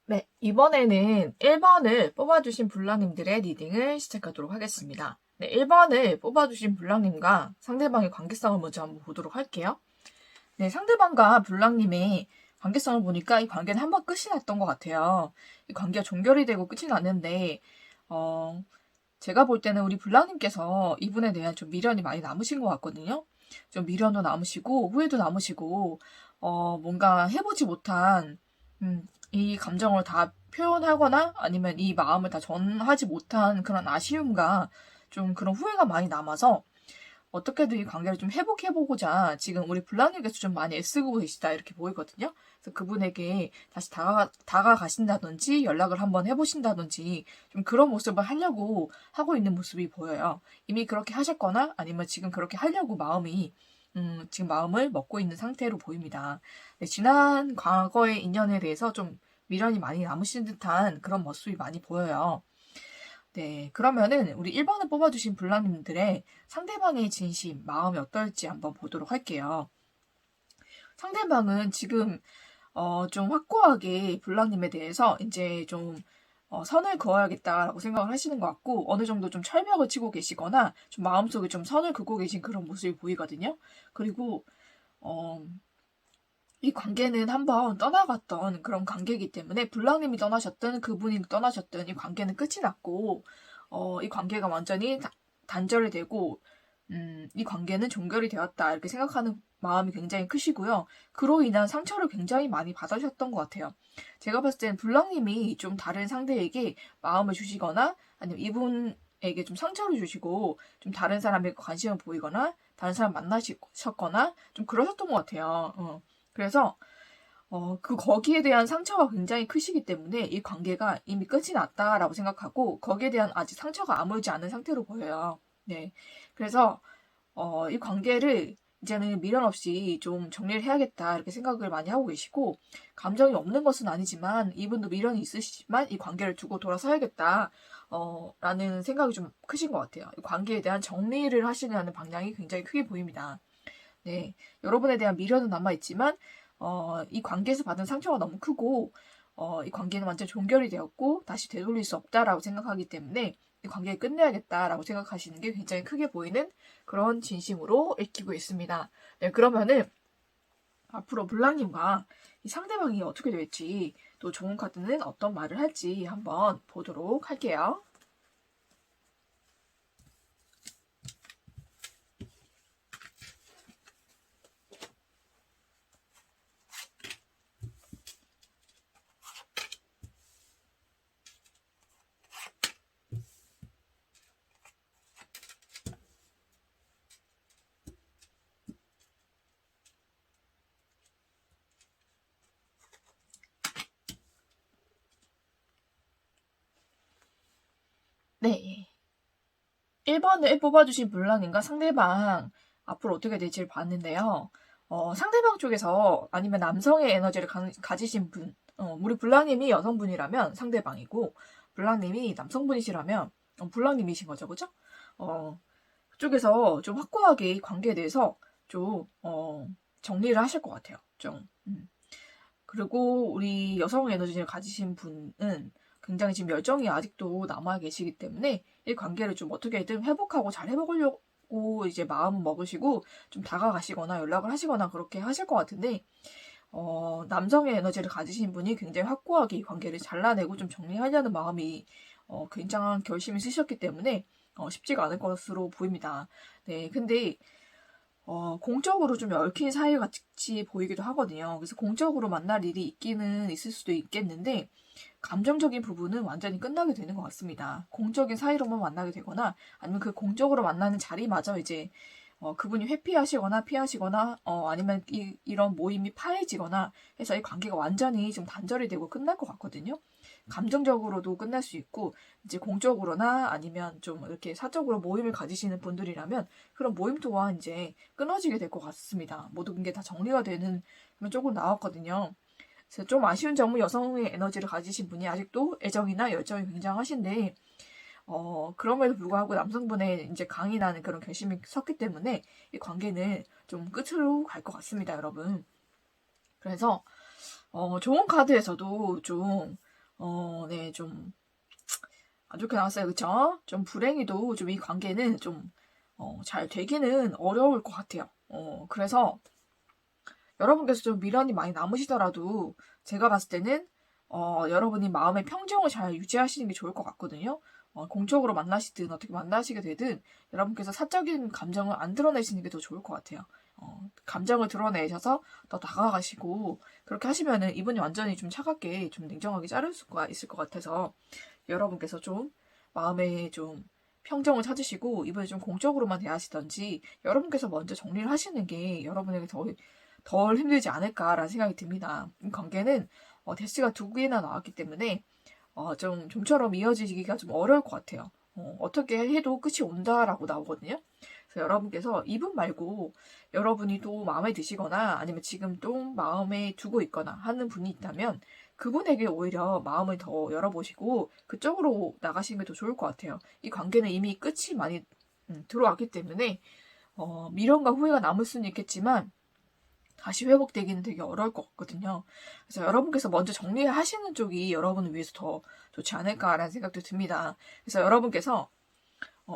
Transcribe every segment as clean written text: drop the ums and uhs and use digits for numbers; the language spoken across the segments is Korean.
네, 이번에는 1번을 뽑아주신 블랑님들의 리딩을 시작하도록 하겠습니다. 네, 1번을 뽑아주신 블랑님과 상대방의 관계성을 먼저 한번 보도록 할게요. 네, 상대방과 블랑님의 관계성을 보니까 이 관계는 한번 끝이 났던 것 같아요. 이 관계가 종결이 되고 끝이 났는데, 제가 볼 때는 우리 블랑님께서 이분에 대한 좀 미련이 많이 남으신 것 같거든요. 좀 미련도 남으시고, 후회도 남으시고, 뭔가 해보지 못한, 이 감정을 다 표현하거나 아니면 이 마음을 다 전하지 못한 그런 아쉬움과 좀 그런 후회가 많이 남아서 어떻게든 이 관계를 좀 회복해보고자 지금 우리 블랑님께서 좀 많이 애쓰고 계시다 이렇게 보이거든요. 그래서 그분에게 다시 다가가신다든지 연락을 한번 해보신다든지 좀 그런 모습을 하려고 하고 있는 모습이 보여요. 이미 그렇게 하셨거나 아니면 지금 그렇게 하려고 지금 마음을 먹고 있는 상태로 보입니다. 네, 지난 과거의 인연에 대해서 좀 미련이 많이 남으신 듯한 그런 모습이 많이 보여요. 네, 그러면은 우리 1번을 뽑아주신 블랑님들의 상대방의 진심, 마음이 어떨지 한번 보도록 할게요. 상대방은 지금 좀 확고하게 블랑님에 대해서 이제 좀 선을 그어야겠다라고 생각을 하시는 것 같고 어느 정도 좀 철벽을 치고 계시거나 좀 마음속에 좀 선을 긋고 계신 그런 모습이 보이거든요. 그리고 이 관계는 한번 떠나갔던 그런 관계이기 때문에 블랑님이 떠나셨든 그분이 떠나셨든 이 관계는 끝이 났고 이 관계가 완전히 단절이 되고 이 관계는 종결이 되었다 이렇게 생각하는 마음이 굉장히 크시고요. 그로 인한 상처를 굉장히 많이 받으셨던 것 같아요. 제가 봤을 땐 블랑님이 좀 다른 상대에게 마음을 주시거나 아니면 이분에게 좀 상처를 주시고 좀 다른 사람에게 관심을 보이거나 다른 사람 만나셨거나 좀 그러셨던 것 같아요. 그래서 거기에 대한 상처가 굉장히 크시기 때문에 이 관계가 이미 끝이 났다라고 생각하고 거기에 대한 아직 상처가 아물지 않은 상태로 보여요. 네. 그래서 이 관계를 이제는 미련 없이 좀 정리를 해야겠다 이렇게 생각을 많이 하고 계시고 감정이 없는 것은 아니지만 이분도 미련이 있으시지만 이 관계를 두고 돌아서야겠다 라는 생각이 좀 크신 것 같아요. 이 관계에 대한 정리를 하시려는 방향이 굉장히 크게 보입니다. 네, 여러분에 대한 미련은 남아있지만 이 관계에서 받은 상처가 너무 크고 이 관계는 완전 종결이 되었고 다시 되돌릴 수 없다라고 생각하기 때문에 이 관계를 끝내야겠다라고 생각하시는 게 굉장히 크게 보이는 그런 진심으로 읽히고 있습니다. 네, 그러면은 앞으로 블랑님과 이 상대방이 어떻게 될지 또 좋은 카드는 어떤 말을 할지 한번 보도록 할게요. 네. 1번을 뽑아주신 블랑님과 상대방 앞으로 어떻게 될지를 봤는데요. 상대방 쪽에서 아니면 남성의 에너지를 가지신 분, 우리 블랑님이 여성분이라면 상대방이고 블랑님이 남성분이시라면 블랑님이신 거죠, 그죠? 그쪽에서 좀 확고하게 이 관계에 대해서 좀 정리를 하실 것 같아요. 좀. 그리고 우리 여성 에너지를 가지신 분은 굉장히 지금 열정이 아직도 남아 계시기 때문에 이 관계를 좀 어떻게든 회복하고 잘 해보려고 이제 마음 먹으시고 좀 다가가시거나 연락을 하시거나 그렇게 하실 것 같은데 남성의 에너지를 가지신 분이 굉장히 확고하게 이 관계를 잘라내고 좀 정리하려는 마음이 굉장한 결심이 쓰셨기 때문에 쉽지가 않을 것으로 보입니다. 네, 근데 공적으로 좀 얽힌 사이 같이 보이기도 하거든요. 그래서 공적으로 만날 일이 있기는 있을 수도 있겠는데, 감정적인 부분은 완전히 끝나게 되는 것 같습니다. 공적인 사이로만 만나게 되거나, 아니면 그 공적으로 만나는 자리마저 이제, 그분이 회피하시거나 피하시거나 아니면 이런 모임이 파해지거나 해서 이 관계가 완전히 좀 단절이 되고 끝날 것 같거든요. 감정적으로도 끝날 수 있고 이제 공적으로나 아니면 좀 이렇게 사적으로 모임을 가지시는 분들이라면 그런 모임 또한 이제 끊어지게 될 것 같습니다. 모든 게 다 정리가 되는 쪽으로 나왔거든요. 그래서 좀 아쉬운 점은 여성의 에너지를 가지신 분이 아직도 애정이나 열정이 굉장하신데 그럼에도 불구하고 남성분의 이제 강인한 그런 결심이 섰기 때문에 이 관계는 좀 끝으로 갈 것 같습니다, 여러분. 그래서 좋은 카드에서도 좀 네, 좀 안 좋게 나왔어요, 그쵸? 좀 불행히도 좀 이 관계는 좀 잘 되기는 어려울 것 같아요. 그래서 여러분께서 좀 미련이 많이 남으시더라도 제가 봤을 때는 여러분이 마음의 평정을 잘 유지하시는 게 좋을 것 같거든요. 공적으로 만나시든 어떻게 만나시게 되든 여러분께서 사적인 감정을 안 드러내시는 게 더 좋을 것 같아요. 감정을 드러내셔서 더 다가가시고 그렇게 하시면은 이분이 완전히 좀 차갑게 좀 냉정하게 자를 수가 있을 것 같아서 여러분께서 좀 마음에 좀 평정을 찾으시고 이번에 좀 공적으로만 대하시던지 여러분께서 먼저 정리를 하시는 게 여러분에게 덜 힘들지 않을까라는 생각이 듭니다. 이 관계는 대스가 두 개나 나왔기 때문에 좀 좀처럼 이어지기가 좀 어려울 것 같아요. 어떻게 해도 끝이 온다라고 나오거든요. 그래서 여러분께서 이분 말고 여러분이 또 마음에 드시거나 아니면 지금 또 마음에 두고 있거나 하는 분이 있다면 그분에게 오히려 마음을 더 열어보시고 그쪽으로 나가시는 게 더 좋을 것 같아요. 이 관계는 이미 끝이 많이 들어왔기 때문에 미련과 후회가 남을 수는 있겠지만 다시 회복되기는 되게 어려울 것 같거든요. 그래서 여러분께서 먼저 정리하시는 쪽이 여러분을 위해서 더 좋지 않을까라는 생각도 듭니다. 그래서 여러분께서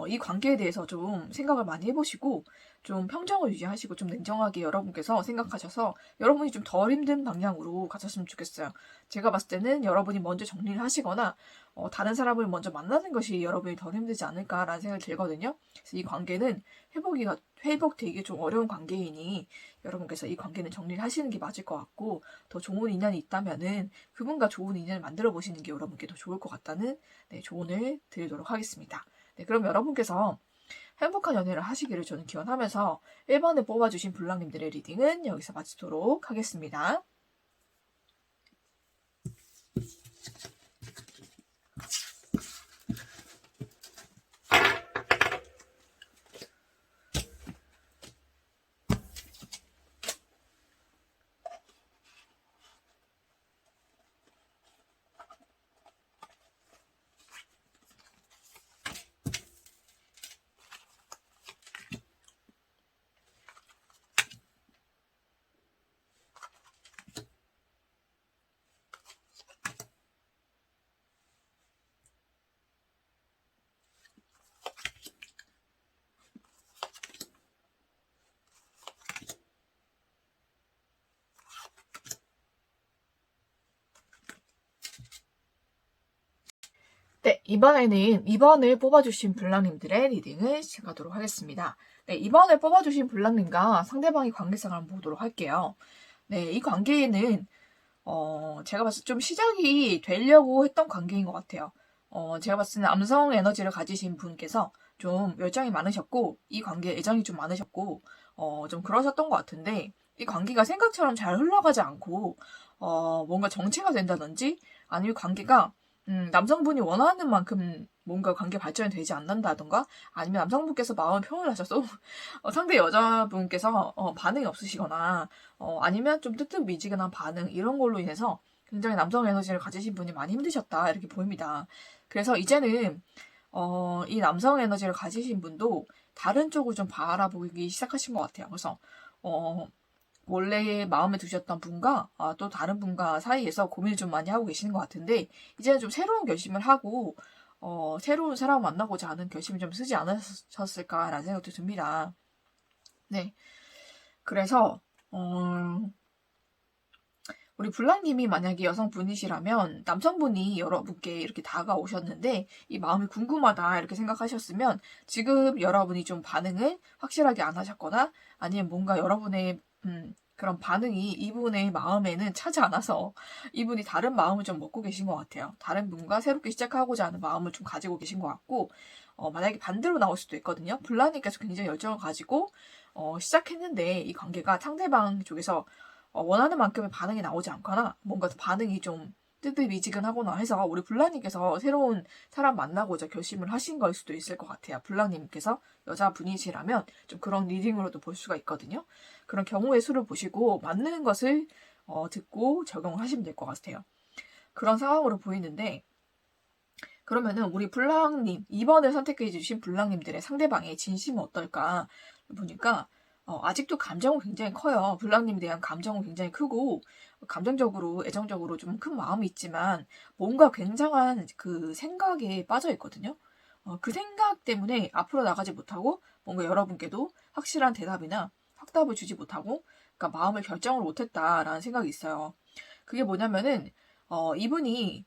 이 관계에 대해서 좀 생각을 많이 해보시고 좀 평정을 유지하시고 좀 냉정하게 여러분께서 생각하셔서 여러분이 좀 덜 힘든 방향으로 가셨으면 좋겠어요. 제가 봤을 때는 여러분이 먼저 정리를 하시거나 다른 사람을 먼저 만나는 것이 여러분이 덜 힘들지 않을까라는 생각이 들거든요. 그래서 이 관계는 회복되기 좀 어려운 관계이니 여러분께서 이 관계는 정리를 하시는 게 맞을 것 같고 더 좋은 인연이 있다면은 그분과 좋은 인연을 만들어 보시는 게 여러분께 더 좋을 것 같다는 조언을 드리도록 하겠습니다. 네, 그럼 여러분께서 행복한 연애를 하시기를 저는 기원하면서 1번을 뽑아주신 블랑님들의 리딩은 여기서 마치도록 하겠습니다. 네, 이번에는 2번을 뽑아주신 블랑님들의 리딩을 시작하도록 하겠습니다. 네, 2번을 뽑아주신 블랑님과 상대방의 관계성을 한번 보도록 할게요. 네, 이 관계에는 제가 봤을 때 좀 시작이 되려고 했던 관계인 것 같아요. 제가 봤을 때 남성 에너지를 가지신 분께서 좀 열정이 많으셨고, 이 관계에 애정이 좀 많으셨고, 좀 그러셨던 것 같은데, 이 관계가 생각처럼 잘 흘러가지 않고, 뭔가 정체가 된다든지, 아니면 관계가, 남성분이 원하는 만큼 뭔가 관계 발전이 되지 않는다던가, 아니면 남성분께서 마음을 표현하셔서, 상대 여자분께서, 반응이 없으시거나, 아니면 좀 뜨뜻미지근한 반응, 이런 걸로 인해서 굉장히 남성 에너지를 가지신 분이 많이 힘드셨다, 이렇게 보입니다. 그래서 이제는, 이 남성 에너지를 가지신 분도 다른 쪽을 좀 바라보기 시작하신 것 같아요. 그래서, 원래 마음에 두셨던 분과 또 다른 분과 사이에서 고민을 좀 많이 하고 계시는 것 같은데, 이제는 좀 새로운 결심을 하고, 새로운 사람을 만나고자 하는 결심을 좀 쓰지 않으셨을까라는 생각도 듭니다. 네. 그래서, 우리 블랑님이 만약에 여성분이시라면 남성분이 여러분께 이렇게 다가오셨는데 이 마음이 궁금하다 이렇게 생각하셨으면 지금 여러분이 좀 반응을 확실하게 안 하셨거나 아니면 뭔가 여러분의 그런 반응이 이분의 마음에는 차지 않아서 이분이 다른 마음을 좀 먹고 계신 것 같아요. 다른 분과 새롭게 시작하고자 하는 마음을 좀 가지고 계신 것 같고, 만약에 반대로 나올 수도 있거든요. 블라님께서 굉장히 열정을 가지고 시작했는데 이 관계가 상대방 쪽에서 원하는 만큼의 반응이 나오지 않거나 뭔가 반응이 좀 뜨뜻미지근하거나 해서 우리 블라님께서 새로운 사람 만나고자 결심을 하신 걸 수도 있을 것 같아요. 블라님께서 여자분이시라면 좀 그런 리딩으로도 볼 수가 있거든요. 그런 경우의 수를 보시고 맞는 것을 듣고 적용을 하시면 될 것 같아요. 그런 상황으로 보이는데, 그러면은 우리 블랑님, 2번을 선택해 주신 블랑님들의 상대방의 진심은 어떨까 보니까 아직도 감정은 굉장히 커요. 블랑님에 대한 감정은 굉장히 크고 감정적으로 애정적으로 좀 큰 마음이 있지만 뭔가 굉장한 그 생각에 빠져 있거든요. 그 생각 때문에 앞으로 나가지 못하고 뭔가 여러분께도 확실한 대답이나 확답을 주지 못하고, 그러니까 마음을 결정을 못했다라는 생각이 있어요. 그게 뭐냐면은 이분이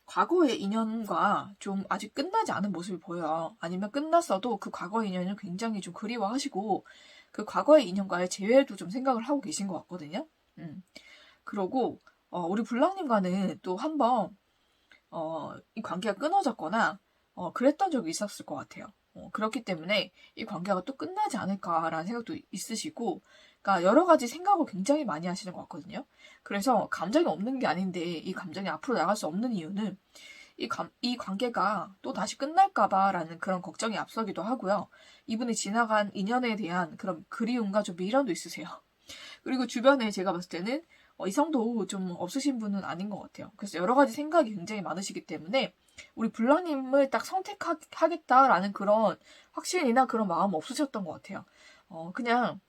과거의 인연과 좀 아직 끝나지 않은 모습이 보여요. 아니면 끝났어도 그 과거의 인연을 굉장히 좀 그리워하시고 그 과거의 인연과의 재회도 좀 생각을 하고 계신 것 같거든요. 그러고 우리 블랑님과는 또 한번 이 관계가 끊어졌거나 그랬던 적이 있었을 것 같아요. 그렇기 때문에 이 관계가 또 끝나지 않을까라는 생각도 있으시고, 그러니까 여러 가지 생각을 굉장히 많이 하시는 것 같거든요. 그래서 감정이 없는 게 아닌데 이 감정이 앞으로 나갈 수 없는 이유는 이 관계가 또 다시 끝날까봐라는 그런 걱정이 앞서기도 하고요. 이분이 지나간 인연에 대한 그런 그리움과 좀 미련도 있으세요. 그리고 주변에 제가 봤을 때는 이성도 좀 없으신 분은 아닌 것 같아요. 그래서 여러 가지 생각이 굉장히 많으시기 때문에 우리 블랑님을 딱 선택하겠다라는 그런 확신이나 그런 마음 없으셨던 것 같아요. 그냥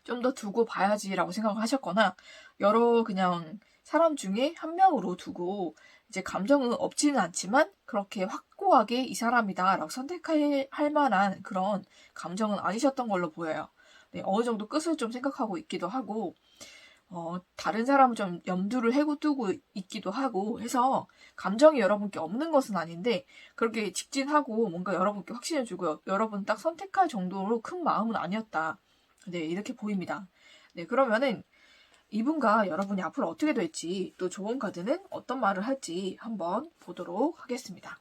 좀 더 두고 봐야지라고 생각을 하셨거나 여러 그냥 사람 중에 한 명으로 두고 이제 감정은 없지는 않지만 그렇게 확고하게 이 사람이다라고 선택할 만한 그런 감정은 아니셨던 걸로 보여요. 네, 어느 정도 끝을 좀 생각하고 있기도 하고 다른 사람을 좀 염두를 해고 두고 있기도 하고 해서 감정이 여러분께 없는 것은 아닌데 그렇게 직진하고 뭔가 여러분께 확신을 주고 여러분 딱 선택할 정도로 큰 마음은 아니었다. 네, 이렇게 보입니다. 네, 그러면은 이분과 여러분이 앞으로 어떻게 될지 또 좋은 카드는 어떤 말을 할지 한번 보도록 하겠습니다.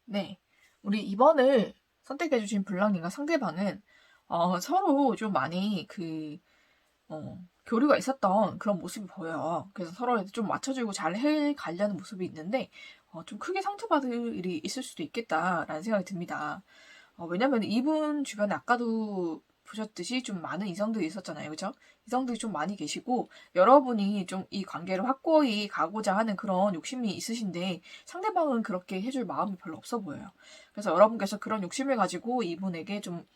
네, 우리 2번을 선택해주신 블랑님과 상대방은 서로 좀 많이 교류가 있었던 그런 모습이 보여요. 그래서 서로 좀 맞춰주고 잘 해가려는 모습이 있는데 좀 크게 상처받을 일이 있을 수도 있겠다라는 생각이 듭니다. 왜냐면 이분 주변에 아까도 보셨듯이 좀 많은 이성들이 있었잖아요. 그죠? 이성들이 좀 많이 계시고 여러분이 좀 이 관계를 확고히 가고자 하는 그런 욕심이 있으신데 상대방은 그렇게 해줄 마음이 별로 없어 보여요. 그래서 여러분께서 그런 욕심을 가지고 이분에게 좀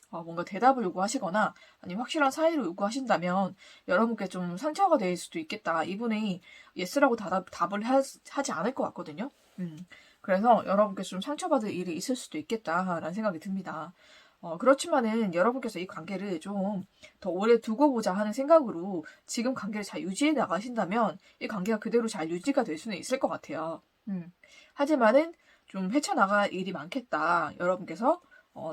뭔가 대답을 요구하시거나 아니면 확실한 사의를 요구하신다면 여러분께 좀 상처가 될 수도 있겠다. 이분이 예스라고 답을 하지 않을 것 같거든요. 그래서 여러분께서 좀 상처받을 일이 있을 수도 있겠다라는 생각이 듭니다. 그렇지만은 여러분께서 이 관계를 좀 더 오래 두고 보자 하는 생각으로 지금 관계를 잘 유지해 나가신다면 이 관계가 그대로 잘 유지가 될 수는 있을 것 같아요. 하지만은 좀 헤쳐나갈 일이 많겠다. 여러분께서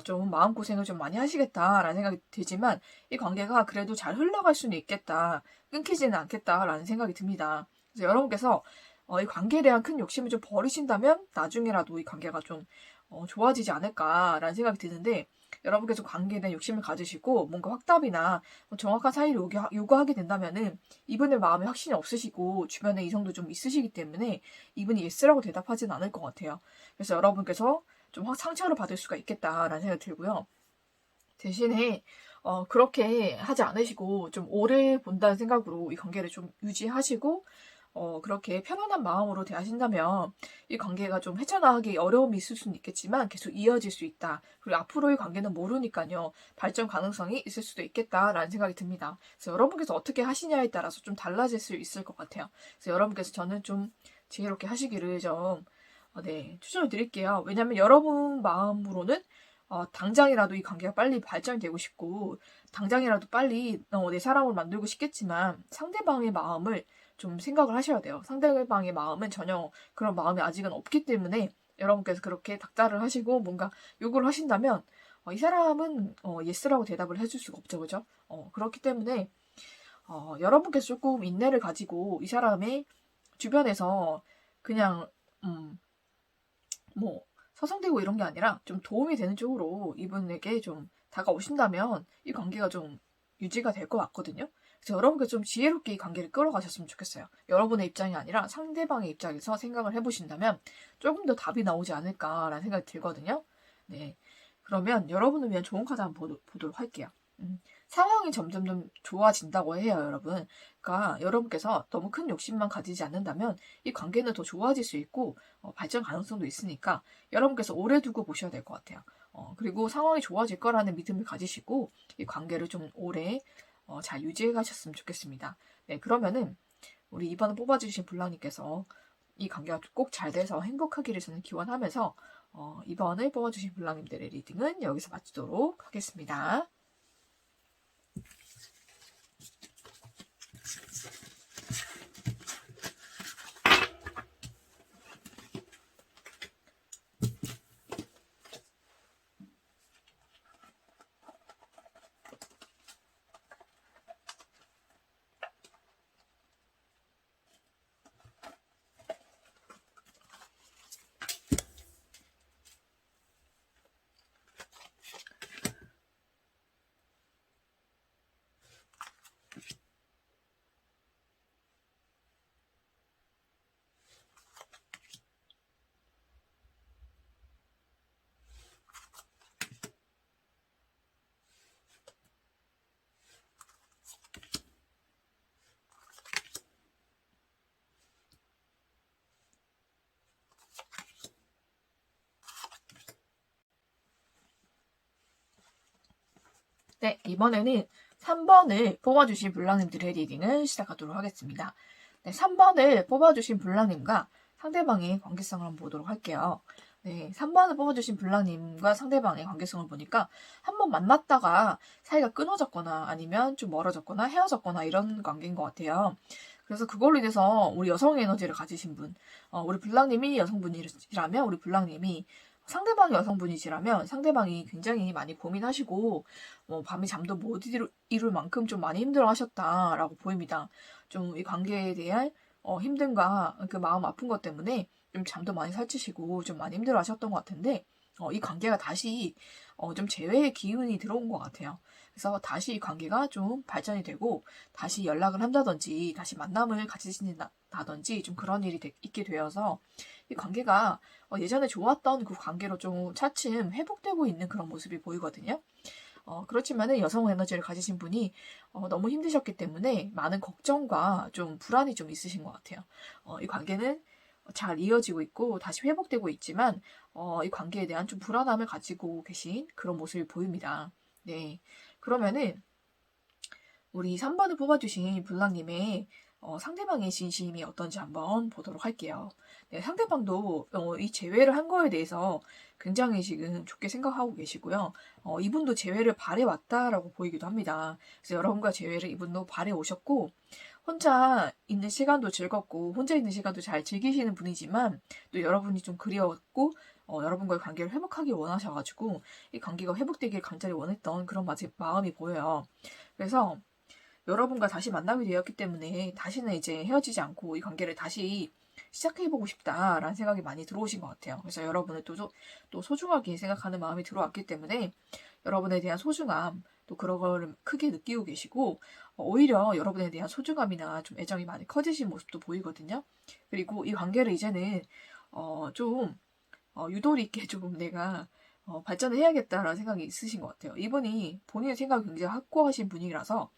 좀 마음고생을 좀 많이 하시겠다라는 생각이 들지만 이 관계가 그래도 잘 흘러갈 수는 있겠다. 끊기지는 않겠다라는 생각이 듭니다. 그래서 여러분께서 이 관계에 대한 큰 욕심을 좀 버리신다면 나중에라도 이 관계가 좀 좋아지지 않을까라는 생각이 드는데 여러분께서 관계에 대한 욕심을 가지시고 뭔가 확답이나 정확한 사이를 요구하게 된다면은 이분의 마음에 확신이 없으시고 주변에 이성도 좀 있으시기 때문에 이분이 예스라고 대답하지는 않을 것 같아요. 그래서 여러분께서 좀 상처를 받을 수가 있겠다라는 생각이 들고요. 대신에 그렇게 하지 않으시고 좀 오래 본다는 생각으로 이 관계를 좀 유지하시고 그렇게 편안한 마음으로 대하신다면 이 관계가 좀 헤쳐나가기 어려움이 있을 수는 있겠지만 계속 이어질 수 있다. 그리고 앞으로의 관계는 모르니까요. 발전 가능성이 있을 수도 있겠다라는 생각이 듭니다. 그래서 여러분께서 어떻게 하시냐에 따라서 좀 달라질 수 있을 것 같아요. 그래서 여러분께서 저는 좀 지혜롭게 하시기를 좀 네, 추천을 드릴게요. 왜냐면 여러분 마음으로는 당장이라도 이 관계가 빨리 발전이 되고 싶고, 당장이라도 빨리 내 사람을 만들고 싶겠지만, 상대방의 마음을 좀 생각을 하셔야 돼요. 상대방의 마음은 전혀 그런 마음이 아직은 없기 때문에, 여러분께서 그렇게 닥달을 하시고 뭔가 요구를 하신다면, 이 사람은 예스라고 대답을 해줄 수가 없죠, 그죠? 그렇기 때문에 여러분께서 조금 인내를 가지고 이 사람의 주변에서 그냥 뭐 서성대고 이런 게 아니라 좀 도움이 되는 쪽으로 이분에게 좀 다가오신다면 이 관계가 좀 유지가 될 것 같거든요. 그래서 여러분께 좀 지혜롭게 이 관계를 끌어가셨으면 좋겠어요. 여러분의 입장이 아니라 상대방의 입장에서 생각을 해보신다면 조금 더 답이 나오지 않을까라는 생각이 들거든요. 네, 그러면 여러분을 위한 좋은 카드 한번 보도록 할게요. 상황이 점점 좋아진다고 해요, 여러분. 그러니까 여러분께서 너무 큰 욕심만 가지지 않는다면 이 관계는 더 좋아질 수 있고 발전 가능성도 있으니까 여러분께서 오래 두고 보셔야 될 것 같아요. 그리고 상황이 좋아질 거라는 믿음을 가지시고 이 관계를 좀 오래 잘 유지해 가셨으면 좋겠습니다. 네, 그러면은 우리 이번에 뽑아주신 블랑님께서 이 관계가 꼭 잘 돼서 행복하기를 저는 기원하면서 이번에 뽑아주신 블랑님들의 리딩은 여기서 마치도록 하겠습니다. 네, 이번에는 3번을 뽑아주신 블랑님들의 리딩을 시작하도록 하겠습니다. 네, 3번을 뽑아주신 블랑님과 상대방의 관계성을 한번 보도록 할게요. 네, 3번을 뽑아주신 블랑님과 상대방의 관계성을 보니까 한번 만났다가 사이가 끊어졌거나 아니면 좀 멀어졌거나 헤어졌거나 이런 관계인 것 같아요. 그래서 그걸로 인해서 우리 여성 에너지를 가지신 분, 우리 블랑님이 여성분이라면 우리 블랑님이 상대방이 여성분이시라면 상대방이 굉장히 많이 고민하시고 밤에 잠도 못 이룰 만큼 좀 많이 힘들어 하셨다라고 보입니다. 좀 이 관계에 대한 힘듦과 그 마음 아픈 것 때문에 좀 잠도 많이 설치시고 좀 많이 힘들어 하셨던 것 같은데 이 관계가 다시 좀 재회의 기운이 들어온 것 같아요. 그래서 다시 이 관계가 좀 발전이 되고 다시 연락을 한다든지 다시 만남을 가지신다든지 좀 그런 일이 있게 되어서 이 관계가 예전에 좋았던 그 관계로 좀 차츰 회복되고 있는 그런 모습이 보이거든요. 그렇지만은 여성 에너지를 가지신 분이 너무 힘드셨기 때문에 많은 걱정과 좀 불안이 좀 있으신 것 같아요. 이 관계는 잘 이어지고 있고 다시 회복되고 있지만 이 관계에 대한 좀 불안함을 가지고 계신 그런 모습이 보입니다. 네, 그러면은 우리 3번을 뽑아주신 블랑님의 상대방의 진심이 어떤지 한번 보도록 할게요. 네, 상대방도 이 재회를 한 거에 대해서 굉장히 지금 좋게 생각하고 계시고요. 이분도 재회를 바래왔다라고 보이기도 합니다. 그래서 여러분과 재회를 이분도 바래오셨고 혼자 있는 시간도 즐겁고 혼자 있는 시간도 잘 즐기시는 분이지만 또 여러분이 좀 그리웠고 여러분과의 관계를 회복하기 원하셔가지고 이 관계가 회복되길 간절히 원했던 그런 마음이 보여요. 그래서 여러분과 다시 만나게 되었기 때문에 다시는 이제 헤어지지 않고 이 관계를 다시 시작해보고 싶다라는 생각이 많이 들어오신 것 같아요. 그래서 여러분을 또 소중하게 생각하는 마음이 들어왔기 때문에 여러분에 대한 소중함, 또 그런 거를 크게 느끼고 계시고, 오히려 여러분에 대한 소중함이나 좀 애정이 많이 커지신 모습도 보이거든요. 그리고 이 관계를 이제는, 좀, 유도리 있게 좀 내가, 발전을 해야겠다라는 생각이 있으신 것 같아요. 이분이 본인의 생각이 굉장히 확고하신 분이라서,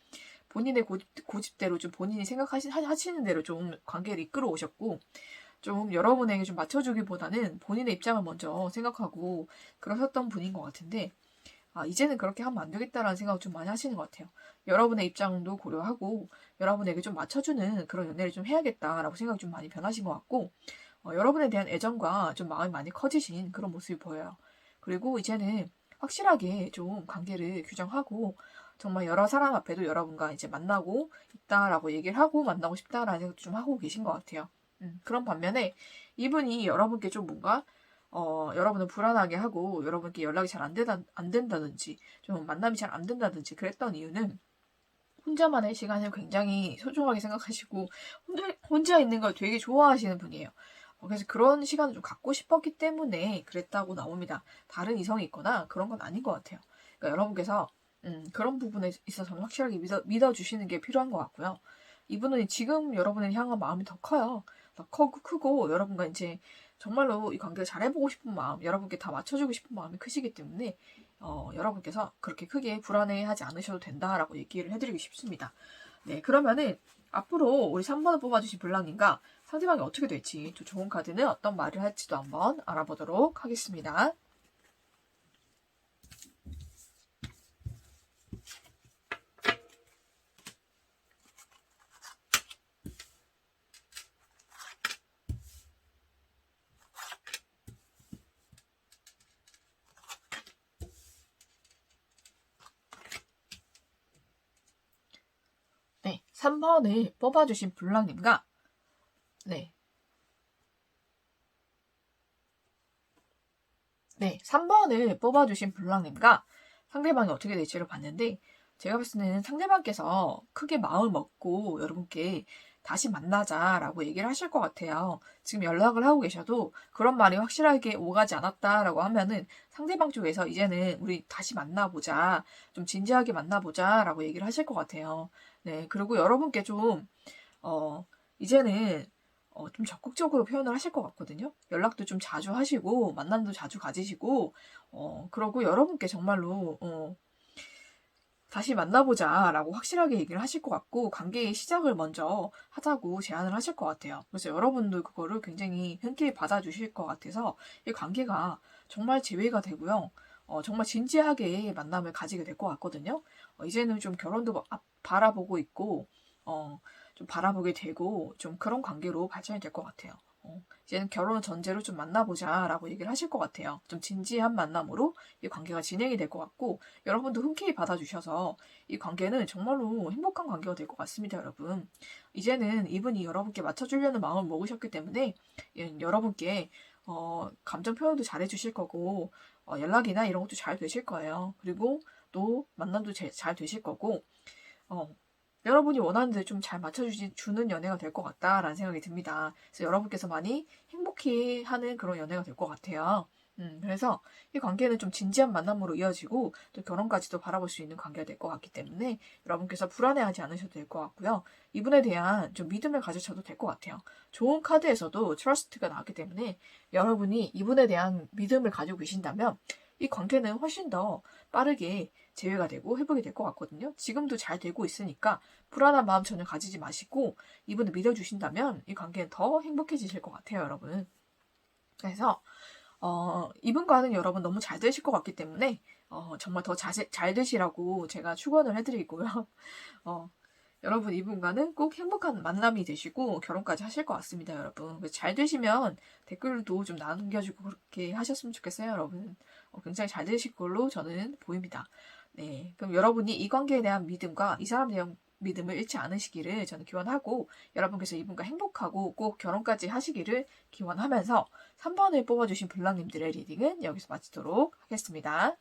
본인의 고집대로 좀 본인이 하시는 대로 좀 관계를 이끌어 오셨고, 좀 여러분에게 좀 맞춰주기보다는 본인의 입장을 먼저 생각하고 그러셨던 분인 것 같은데, 이제는 그렇게 하면 안 되겠다라는 생각을 좀 많이 하시는 것 같아요. 여러분의 입장도 고려하고 여러분에게 좀 맞춰주는 그런 연애를 좀 해야겠다라고 생각이 좀 많이 변하신 것 같고 여러분에 대한 애정과 좀 마음이 많이 커지신 그런 모습이 보여요. 그리고 이제는 확실하게 좀 관계를 규정하고 정말 여러 사람 앞에도 여러분과 이제 만나고 있다라고 얘기를 하고 만나고 싶다라는 생각도 좀 하고 계신 것 같아요. 그런 반면에 이분이 여러분께 좀 뭔가 여러분을 불안하게 하고 여러분께 연락이 잘 안 된다든지 좀 만남이 잘 안 된다든지 그랬던 이유는 혼자만의 시간을 굉장히 소중하게 생각하시고 혼자 있는 걸 되게 좋아하시는 분이에요. 그래서 그런 시간을 좀 갖고 싶었기 때문에 그랬다고 나옵니다. 다른 이성이 있거나 그런 건 아닌 것 같아요. 그러니까 여러분께서 그런 부분에 있어서는 확실하게 믿어주시는 게 필요한 것 같고요. 이분은 지금 여러분을 향한 마음이 더 커요. 더 크고 여러분과 이제 정말로 이 관계를 잘해보고 싶은 마음, 여러분께 다 맞춰주고 싶은 마음이 크시기 때문에 여러분께서 그렇게 크게 불안해하지 않으셔도 된다라고 얘기를 해드리고 싶습니다. 네, 그러면은 앞으로 우리 3번을 뽑아주신 블랑님과 상대방이 어떻게 될지 또 좋은 카드는 어떤 말을 할지도 한번 알아보도록 하겠습니다. 네, 3번을 뽑아주신 블랑님과 네, 3번을 뽑아주신 블랑님과 상대방이 어떻게 될지를 봤는데 제가 봤을 때는 상대방께서 크게 마음을 먹고 여러분께 다시 만나자라고 얘기를 하실 것 같아요. 지금 연락을 하고 계셔도 그런 말이 확실하게 오가지 않았다라고 하면은 상대방 쪽에서 이제는 우리 다시 만나보자, 좀 진지하게 만나보자라고 얘기를 하실 것 같아요. 네, 그리고 여러분께 좀 이제는 좀 적극적으로 표현을 하실 것 같거든요. 연락도 좀 자주 하시고, 만남도 자주 가지시고, 그러고 여러분께 정말로, 다시 만나보자라고 확실하게 얘기를 하실 것 같고, 관계의 시작을 먼저 하자고 제안을 하실 것 같아요. 그래서 여러분도 그거를 굉장히 흔쾌히 받아주실 것 같아서, 이 관계가 정말 재회가 되고요. 정말 진지하게 만남을 가지게 될 것 같거든요. 이제는 좀 결혼도 바라보고 있고, 좀 바라보게 되고 좀 그런 관계로 발전이 될 것 같아요. 이제는 결혼을 전제로 좀 만나보자라고 얘기를 하실 것 같아요. 좀 진지한 만남으로 이 관계가 진행이 될 것 같고 여러분도 흔쾌히 받아주셔서 이 관계는 정말로 행복한 관계가 될 것 같습니다, 여러분. 이제는 이분이 여러분께 맞춰주려는 마음을 먹으셨기 때문에 여러분께 감정 표현도 잘해주실 거고 연락이나 이런 것도 잘 되실 거예요. 그리고 또 만남도 잘 되실 거고 여러분이 원하는 데 좀 잘 맞춰주는 연애가 될 것 같다라는 생각이 듭니다. 그래서 여러분께서 많이 행복해하는 그런 연애가 될 것 같아요. 그래서 이 관계는 좀 진지한 만남으로 이어지고 또 결혼까지도 바라볼 수 있는 관계가 될 것 같기 때문에 여러분께서 불안해하지 않으셔도 될 것 같고요. 이분에 대한 좀 믿음을 가지셔도 될 것 같아요. 좋은 카드에서도 트러스트가 나왔기 때문에 여러분이 이분에 대한 믿음을 가지고 계신다면 이 관계는 훨씬 더 빠르게 재회가 되고 회복이 될 것 같거든요. 지금도 잘 되고 있으니까 불안한 마음 전혀 가지지 마시고 이분을 믿어주신다면 이 관계는 더 행복해지실 것 같아요, 여러분. 그래서 이분과는 여러분 너무 잘 되실 것 같기 때문에 정말 더 잘 되시라고 제가 축원을 해드리고요. 여러분 이분과는 꼭 행복한 만남이 되시고 결혼까지 하실 것 같습니다, 여러분. 잘 되시면 댓글도 좀 남겨주고 그렇게 하셨으면 좋겠어요, 여러분. 굉장히 잘 되실 걸로 저는 보입니다. 네, 그럼 여러분이 이 관계에 대한 믿음과 이 사람에 대한 믿음을 잃지 않으시기를 저는 기원하고 여러분께서 이분과 행복하고 꼭 결혼까지 하시기를 기원하면서 3번을 뽑아주신 블랑님들의 리딩은 여기서 마치도록 하겠습니다.